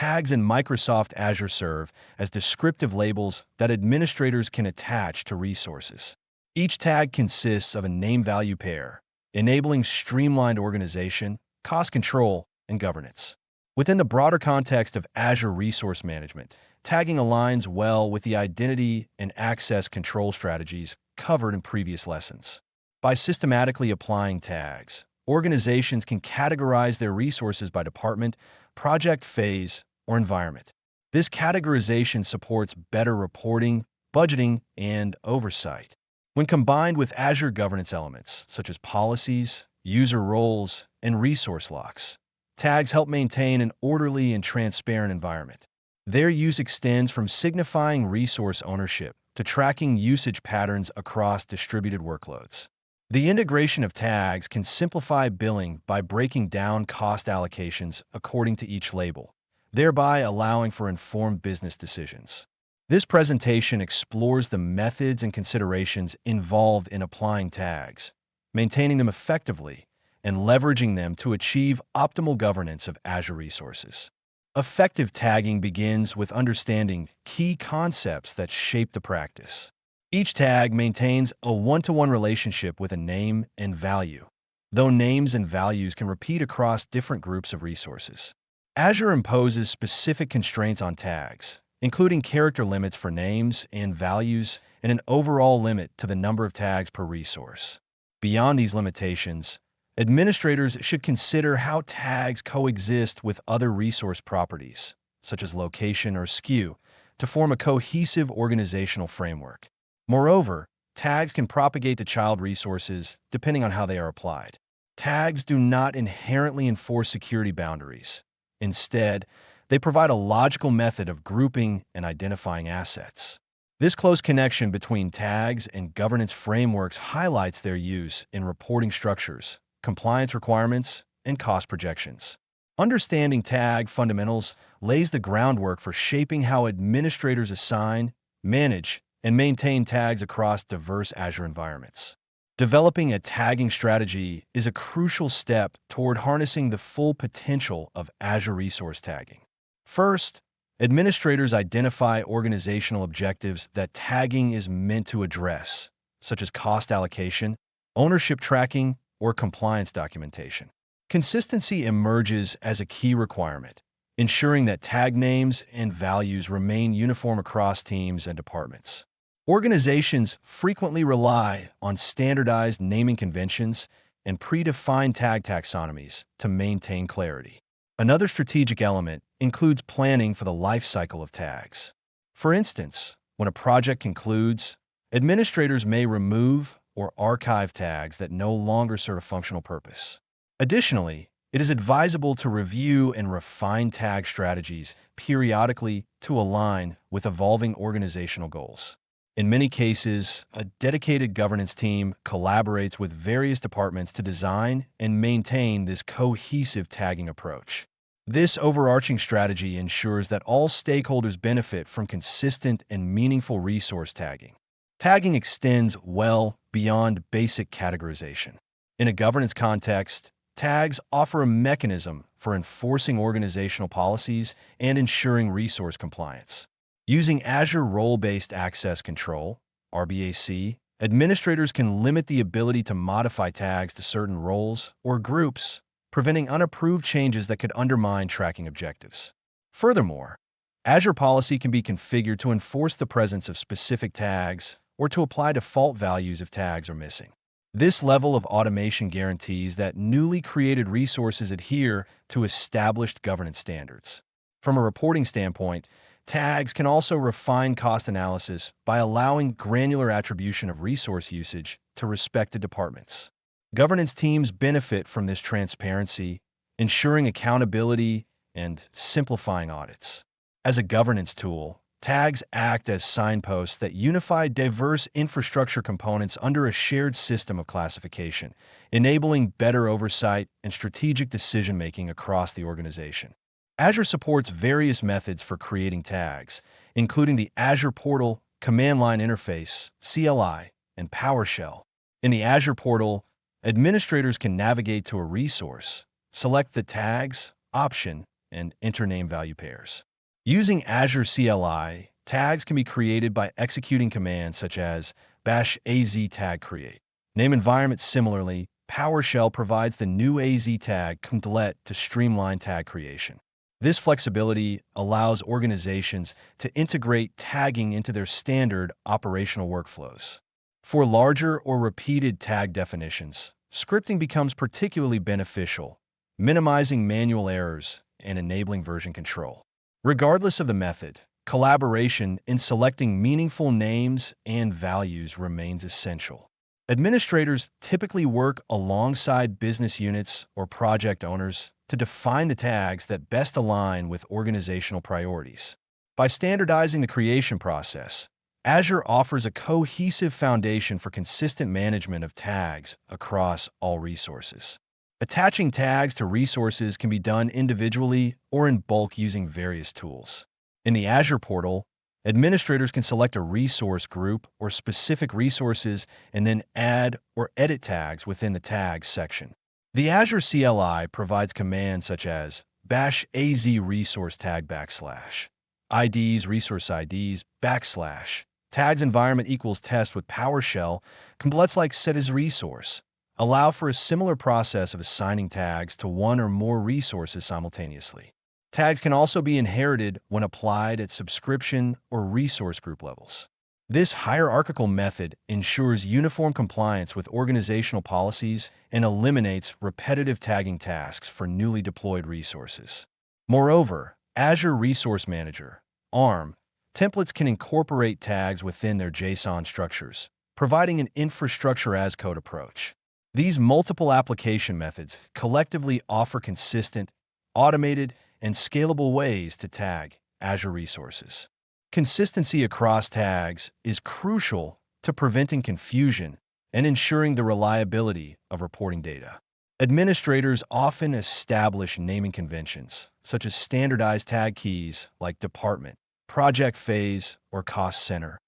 tags in Microsoft Azure serve as descriptive labels that administrators can attach to resources. Each tag consists of a name-value pair, enabling streamlined organization, cost control, and governance. Within the broader context of Azure Resource Management, tagging aligns well with the identity and access control strategies covered in previous lessons. By systematically applying tags, organizations can categorize their resources by department, project phase, or environment. This categorization supports better reporting, budgeting, and oversight. When combined with Azure governance elements, such as policies, user roles, and resource locks, tags help maintain an orderly and transparent environment. Their use extends from signifying resource ownership to tracking usage patterns across distributed workloads. The integration of tags can simplify billing by breaking down cost allocations according to each label, thereby allowing for informed business decisions. This presentation explores the methods and considerations involved in applying tags, maintaining them effectively, and leveraging them to achieve optimal governance of Azure resources. Effective tagging begins with understanding key concepts that shape the practice. Each tag maintains a one-to-one relationship with a name and value, though names and values can repeat across different groups of resources. Azure imposes specific constraints on tags, including character limits for names and values and an overall limit to the number of tags per resource. Beyond these limitations, administrators should consider how tags coexist with other resource properties, such as location or SKU, to form a cohesive organizational framework. Moreover, tags can propagate to child resources depending on how they are applied. Tags do not inherently enforce security boundaries. Instead, they provide a logical method of grouping and identifying assets. This close connection between tags and governance frameworks highlights their use in reporting structures, compliance requirements, and cost projections. Understanding tag fundamentals lays the groundwork for shaping how administrators assign, manage, and maintain tags across diverse Azure environments. Developing a tagging strategy is a crucial step toward harnessing the full potential of Azure resource tagging. First, administrators identify organizational objectives that tagging is meant to address, such as cost allocation, ownership tracking, or compliance documentation. Consistency emerges as a key requirement, ensuring that tag names and values remain uniform across teams and departments. Organizations frequently rely on standardized naming conventions and predefined tag taxonomies to maintain clarity. Another strategic element includes planning for the life cycle of tags. For instance, when a project concludes, administrators may remove or archive tags that no longer serve a functional purpose. Additionally, it is advisable to review and refine tag strategies periodically to align with evolving organizational goals. In many cases, a dedicated governance team collaborates with various departments to design and maintain this cohesive tagging approach. This overarching strategy ensures that all stakeholders benefit from consistent and meaningful resource tagging. Tagging extends well beyond basic categorization. In a governance context, tags offer a mechanism for enforcing organizational policies and ensuring resource compliance. Using Azure Role-Based Access Control, RBAC, administrators can limit the ability to modify tags to certain roles or groups, preventing unapproved changes that could undermine tracking objectives. Furthermore, Azure policy can be configured to enforce the presence of specific tags or to apply default values if tags are missing. This level of automation guarantees that newly created resources adhere to established governance standards. From a reporting standpoint, tags can also refine cost analysis by allowing granular attribution of resource usage to respected departments. Governance teams benefit from this transparency, ensuring accountability and simplifying audits. As a governance tool, tags act as signposts that unify diverse infrastructure components under a shared system of classification, enabling better oversight and strategic decision-making across the organization. Azure supports various methods for creating tags, including the Azure Portal, Command Line Interface, CLI, and PowerShell. In the Azure Portal, administrators can navigate to a resource, select the Tags option, and intername value pairs. Using Azure CLI, tags can be created by executing commands such as bash az tag create. Name environment similarly, PowerShell provides the new AZ tag command to streamline tag creation. This flexibility allows organizations to integrate tagging into their standard operational workflows. For larger or repeated tag definitions, scripting becomes particularly beneficial, minimizing manual errors and enabling version control. Regardless of the method, collaboration in selecting meaningful names and values remains essential. Administrators typically work alongside business units or project owners to define the tags that best align with organizational priorities. By standardizing the creation process, Azure offers a cohesive foundation for consistent management of tags across all resources. Attaching tags to resources can be done individually or in bulk using various tools. In the Azure portal, administrators can select a resource group or specific resources and then add or edit tags within the tags section. The Azure CLI provides commands such as bash az resource tag / IDs resource IDs / tags environment equals test with PowerShell commands like set as resource allow for a similar process of assigning tags to one or more resources simultaneously. Tags can also be inherited when applied at subscription or resource group levels. This hierarchical method ensures uniform compliance with organizational policies and eliminates repetitive tagging tasks for newly deployed resources. Moreover, Azure Resource Manager (ARM) templates can incorporate tags within their JSON structures, providing an infrastructure as code approach. These multiple application methods collectively offer consistent, automated, and scalable ways to tag Azure resources. Consistency across tags is crucial to preventing confusion and ensuring the reliability of reporting data. Administrators often establish naming conventions, such as standardized tag keys like department, project phase, or cost center.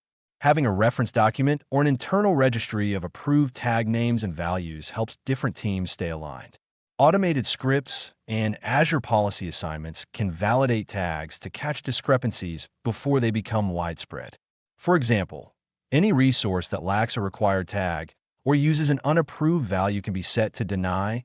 Having a reference document or an internal registry of approved tag names and values helps different teams stay aligned. Automated scripts and Azure policy assignments can validate tags to catch discrepancies before they become widespread. For example, any resource that lacks a required tag or uses an unapproved value can be set to deny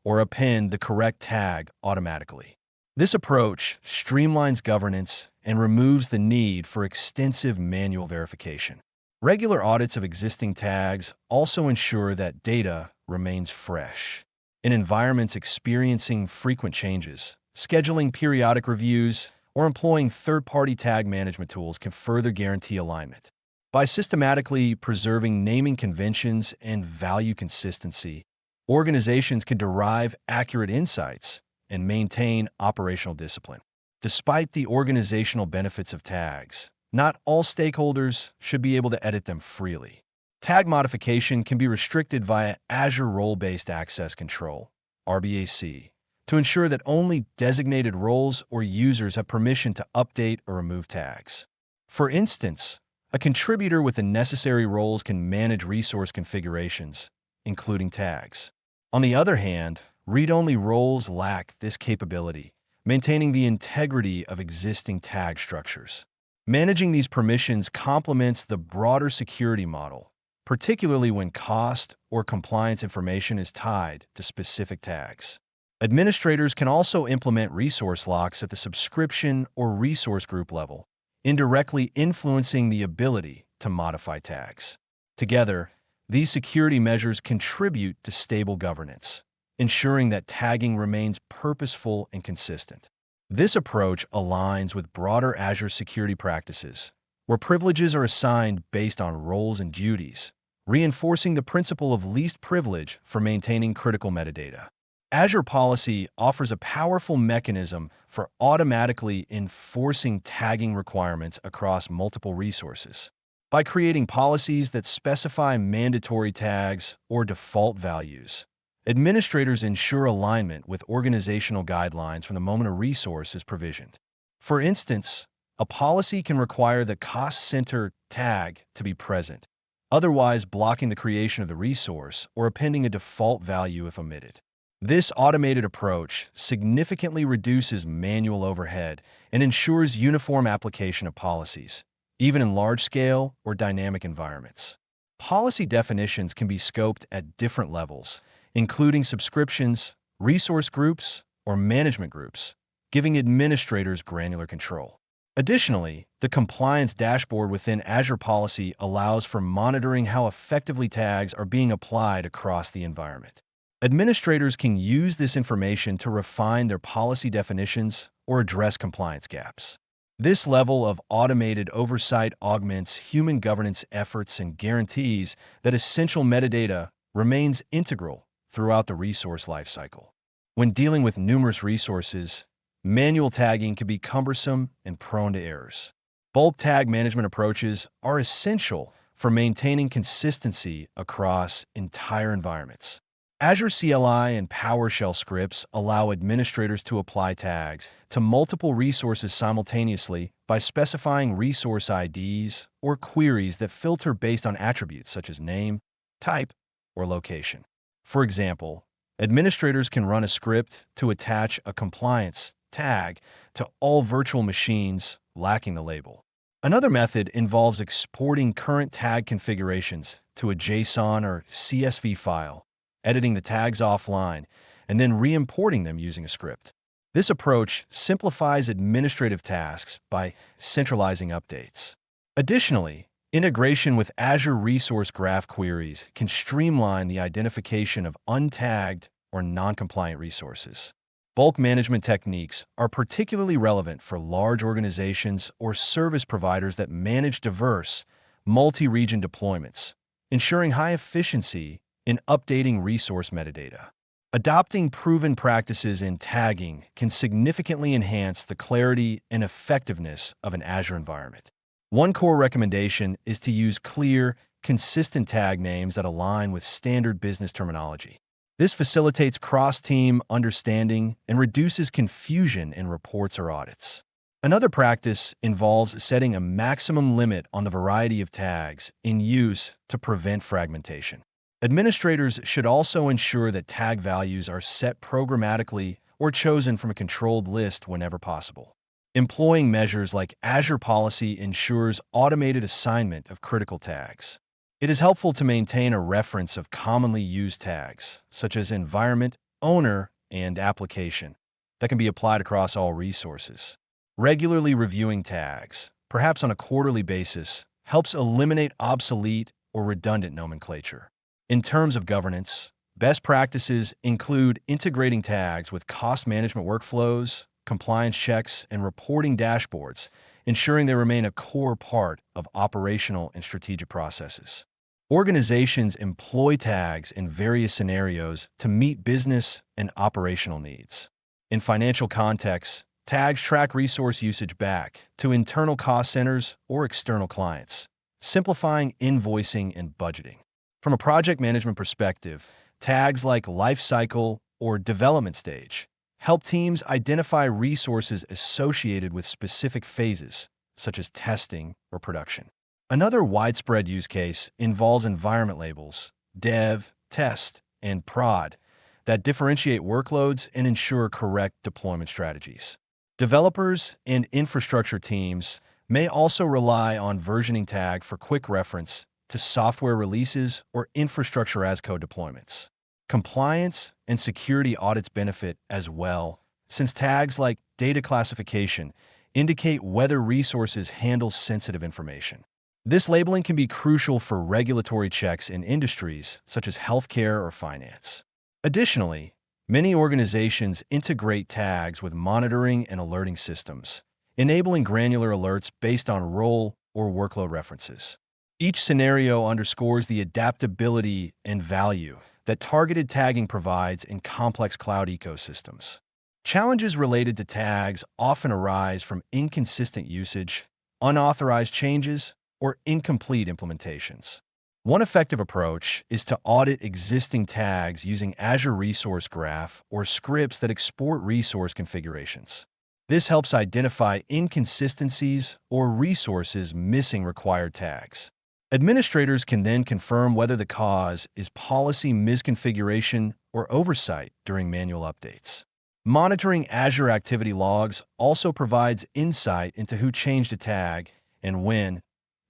or append the correct tag automatically. This approach streamlines governance and removes the need for extensive manual verification. Regular audits of existing tags also ensure that data remains fresh. In environments experiencing frequent changes, scheduling periodic reviews or employing third-party tag management tools can further guarantee alignment. By systematically preserving naming conventions and value consistency, organizations can derive accurate insights and maintain operational discipline. Despite the organizational benefits of tags, not all stakeholders should be able to edit them freely. Tag modification can be restricted via Azure Role-Based Access Control, RBAC, to ensure that only designated roles or users have permission to update or remove tags. For instance, a contributor with the necessary roles can manage resource configurations, including tags. On the other hand, read-only roles lack this capability, maintaining the integrity of existing tag structures. Managing these permissions complements the broader security model, particularly when cost or compliance information is tied to specific tags. Administrators can also implement resource locks at the subscription or resource group level, indirectly influencing the ability to modify tags. Together, these security measures contribute to stable governance, ensuring that tagging remains purposeful and consistent. This approach aligns with broader Azure security practices, where privileges are assigned based on roles and duties, reinforcing the principle of least privilege for maintaining critical metadata. Azure Policy offers a powerful mechanism for automatically enforcing tagging requirements across multiple resources. By creating policies that specify mandatory tags or default values, administrators ensure alignment with organizational guidelines from the moment a resource is provisioned. For instance, a policy can require the cost center tag to be present, otherwise blocking the creation of the resource or appending a default value if omitted. This automated approach significantly reduces manual overhead and ensures uniform application of policies, even in large-scale or dynamic environments. Policy definitions can be scoped at different levels, including subscriptions, resource groups, or management groups, giving administrators granular control. Additionally, the compliance dashboard within Azure Policy allows for monitoring how effectively tags are being applied across the environment. Administrators can use this information to refine their policy definitions or address compliance gaps. This level of automated oversight augments human governance efforts and guarantees that essential metadata remains integral throughout the resource lifecycle. When dealing with numerous resources, manual tagging can be cumbersome and prone to errors. Bulk tag management approaches are essential for maintaining consistency across entire environments. Azure CLI and PowerShell scripts allow administrators to apply tags to multiple resources simultaneously by specifying resource IDs or queries that filter based on attributes such as name, type, or location. For example, administrators can run a script to attach a compliance tag to all virtual machines lacking the label. Another method involves exporting current tag configurations to a JSON or CSV file, editing the tags offline, and then re-importing them using a script. This approach simplifies administrative tasks by centralizing updates. Additionally, integration with Azure Resource Graph queries can streamline the identification of untagged or non-compliant resources. Bulk management techniques are particularly relevant for large organizations or service providers that manage diverse, multi-region deployments, ensuring high efficiency in updating resource metadata. Adopting proven practices in tagging can significantly enhance the clarity and effectiveness of an Azure environment. One core recommendation is to use clear, consistent tag names that align with standard business terminology. This facilitates cross-team understanding and reduces confusion in reports or audits. Another practice involves setting a maximum limit on the variety of tags in use to prevent fragmentation. Administrators should also ensure that tag values are set programmatically or chosen from a controlled list whenever possible. Employing measures like Azure Policy ensures automated assignment of critical tags. It is helpful to maintain a reference of commonly used tags, such as environment, owner, and application, that can be applied across all resources. Regularly reviewing tags, perhaps on a quarterly basis, helps eliminate obsolete or redundant nomenclature. In terms of governance, best practices include integrating tags with cost management workflows, compliance checks, and reporting dashboards, ensuring they remain a core part of operational and strategic processes. Organizations employ tags in various scenarios to meet business and operational needs. In financial contexts, tags track resource usage back to internal cost centers or external clients, simplifying invoicing and budgeting. From a project management perspective, tags like lifecycle or development stage help teams identify resources associated with specific phases, such as testing or production. Another widespread use case involves environment labels, dev, test, and prod, that differentiate workloads and ensure correct deployment strategies. Developers and infrastructure teams may also rely on versioning tag for quick reference to software releases or infrastructure as code deployments. Compliance and security audits benefit as well, since tags like data classification indicate whether resources handle sensitive information. This labeling can be crucial for regulatory checks in industries such as healthcare or finance. Additionally, many organizations integrate tags with monitoring and alerting systems, enabling granular alerts based on role or workload references. Each scenario underscores the adaptability and value that targeted tagging provides in complex cloud ecosystems. Challenges related to tags often arise from inconsistent usage, unauthorized changes, or incomplete implementations. One effective approach is to audit existing tags using Azure Resource Graph or scripts that export resource configurations. This helps identify inconsistencies or resources missing required tags. Administrators can then confirm whether the cause is policy misconfiguration or oversight during manual updates. Monitoring Azure activity logs also provides insight into who changed a tag and when,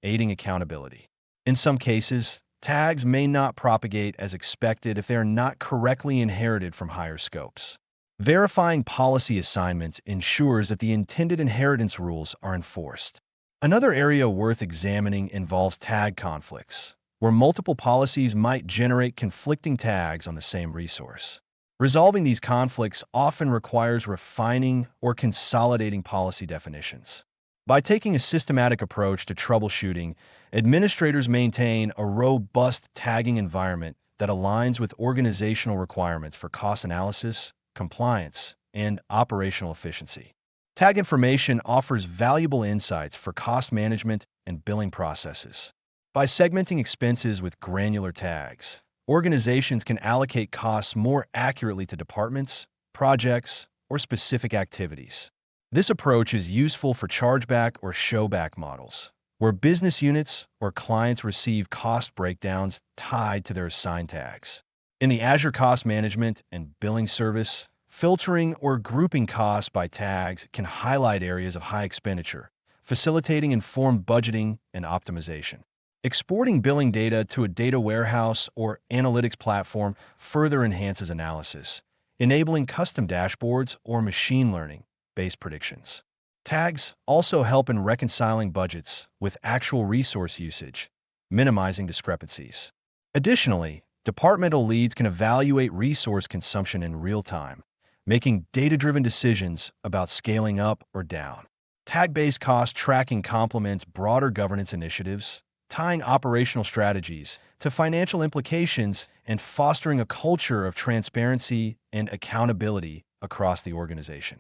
aiding accountability. In some cases, tags may not propagate as expected if they are not correctly inherited from higher scopes. Verifying policy assignments ensures that the intended inheritance rules are enforced. Another area worth examining involves tag conflicts, where multiple policies might generate conflicting tags on the same resource. Resolving these conflicts often requires refining or consolidating policy definitions. By taking a systematic approach to troubleshooting, administrators maintain a robust tagging environment that aligns with organizational requirements for cost analysis, compliance, and operational efficiency. Tag information offers valuable insights for cost management and billing processes. By segmenting expenses with granular tags, organizations can allocate costs more accurately to departments, projects, or specific activities. This approach is useful for chargeback or showback models, where business units or clients receive cost breakdowns tied to their assigned tags. In the Azure Cost Management and Billing Service, filtering or grouping costs by tags can highlight areas of high expenditure, facilitating informed budgeting and optimization. Exporting billing data to a data warehouse or analytics platform further enhances analysis, enabling custom dashboards or machine learning-based predictions. Tags also help in reconciling budgets with actual resource usage, minimizing discrepancies. Additionally, departmental leads can evaluate resource consumption in real time, making data-driven decisions about scaling up or down. Tag-based cost tracking complements broader governance initiatives, tying operational strategies to financial implications and fostering a culture of transparency and accountability across the organization.